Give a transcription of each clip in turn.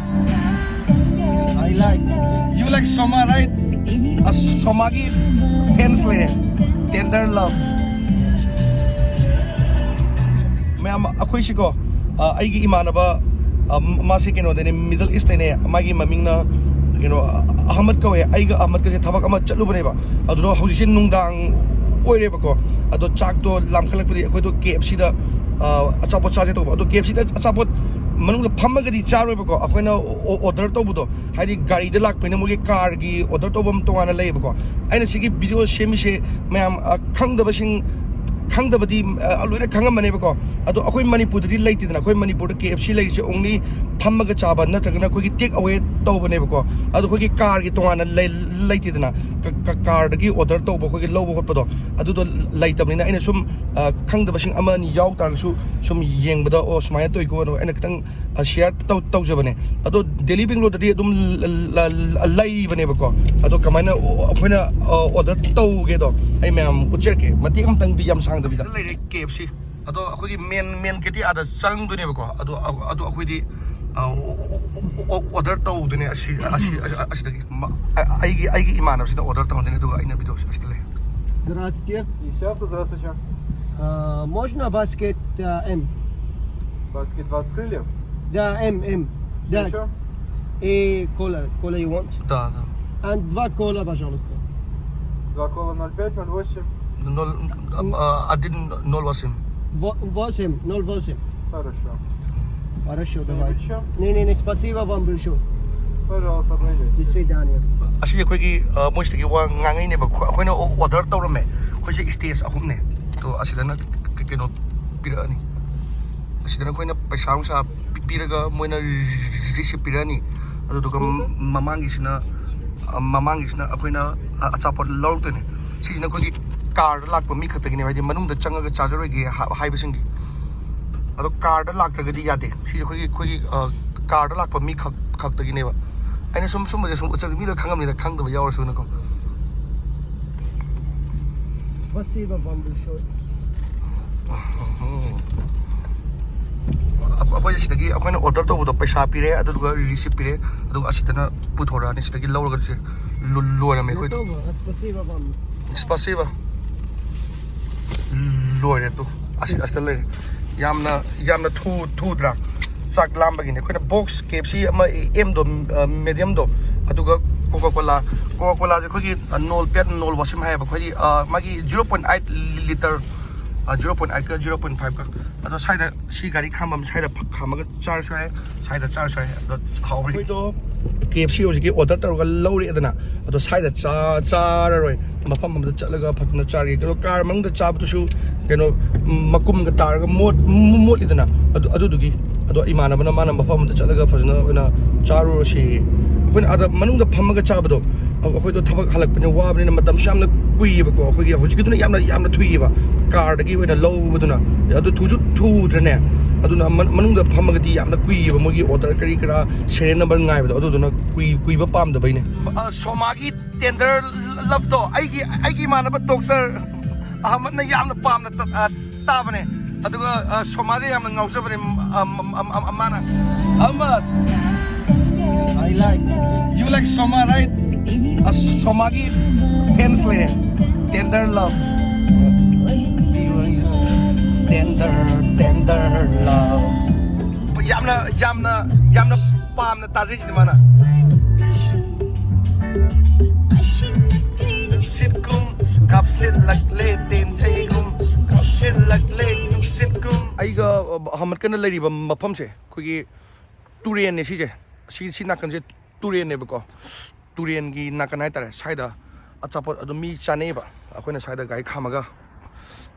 Ahmad, I like. You like Soma, right? Somagi Hensley, Tender Love. Ma'am, ako'y siko. Ay imanaba masi kino dene Middle East ne magi maming na Ahmad ko ay ga Ahmad kasi tabak ama chatluba ne ba ado hausin nungdang oire ba ko ado chak to lamkhalak padi akoi to KFC da achapot chaje to ado KFC da achapot manung da phamagadi charoi ba ko akoina order to budo haidi gari da lak pene mugi car gi order to bam to ana lei ba ko aina sigi video semi se ma'am khangda basing khangdabadi aloina khangamane ba ko ado akoi manipur di leitidna akoi manipur KFC leise only phammaga chaba natragana koi take away tawbane ba ko ado koi car gi tongana leitidna car gi order tawba koi lawba khotpado adu do leitabnina aina sum khangdabasing ama ni yaw tar su sum yengbada o sumaya toy ko no aina kitang share tawjabane ado Delhi Bangalore di dum lai bane ba ko ado kamaina akoina order tawge do ai ma'am ucherke mati am tang bi yam sang da KFC ado akhoi main kiti ada chang dune ba ko ado akhoi di order taw dune asi dagi aigi imanab sida order taw dune duga ina video asile. Здравствуйте. Здравствуйте. Можно баскет М? Баскет 20 крыльев? Да, М. Что Да. еще? И кола you want? Да. And 2 кола, пожалуйста. 2 кола 0,5, 0,8. 1-0 8, 0,8. Хорошо. Хорошо, Что-нибудь давай. еще? Не, спасибо вам большое. Пожалуйста, отвечайте. До свидания. asi akhoi moiste gi wa ngangai ne ba akhoi na order tawrame khoi se stage ahum ne to asidana keno pirani asidana khoi na paisa sa piraga moina receipt pirani ado to mamangi sina akhoi na achapot lawtene sisina khoi gi car lakpa mi khatagi ne bai manung da changaga charger gi haibasing gi ado car da laktagadi yade si khoi car da lakpa mi khatagi ne ba aina sum uchar mi lo khangam ni da khang da yaw su na ko Спасибо вам большое. akhoi sidagi akhoi na order to do paisa pire adu ga receipt pire adu asitana puthora ni sidagi lawra ga se lora me khoi Готово. Спасибо вам. spasiba lore to astale yamna thu dra chak lam bagine khoi na box KFC ama m do medium do aduga Coca-Cola je khoi nol pet nol wasim hai ba khoi magi 0.8 liter 0.8 ka 0.5 ka ado saida si gari khamam saida khamaga charge sai saida charge sai ado hawri khoi do KFC hoji order targa lawri adana ado saida cha roi mafam amda chalaga phatna charge ko car mang da chab tu su keno makum ga targa mot idana ado dugi ado imana bana mana mafam da chalaga phajna oina charu si khoi ada manung da phamaga chabdo akhoi do thabak halak pene wabni na matam shamna kui ba ko akhoi gi hoji giduna yamna thui ba car da gi oina low baduna ado thu drane aduna manung da phamaga di yamna kui ba mogi order kari kara serial number ngai ba aduna kui ba pam da baine somagi tender love to aigi mana ba doctor Ahmad na yamna pam na ta bane aduga somaje yamna ngaujabane amana Ahmad, I like. You like Soma, right? Somagi Hensley, Tender Love. Tender Love. Yamna palm na tazi di mana? Sitkum kapsil lagle tenjaikum kapsil lagle sitkum. Aiga Ahmad kana lari ba mafam se khoi Turian ne si nakan je Turian ne ba ko Turian gi nakan ai tare saida achapot adu mi chane ba akhoi na saida gai khamaga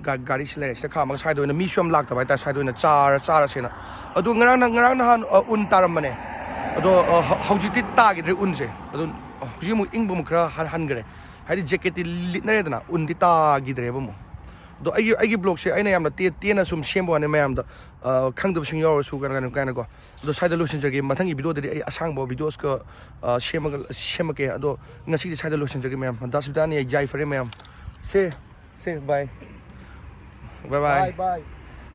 gari sile se khamaga saida oina mi shom lak ta bai ta saida oina chara se na adu ngarang na han un taram mane adu haujiti ta gi un se adu huji mu ing bu mu kra han gre haidi jacket lit na redana un di ta gi dre ba mu do ai blog se aina yamna te na sum sembo ane mayam da khangda sing yaw su kan ko do saida lotion jagi mathangi video de ai asang bo videos ko semake ado ngasi di saida lotion jagi mayam dasbidani jai fare mayam se bye.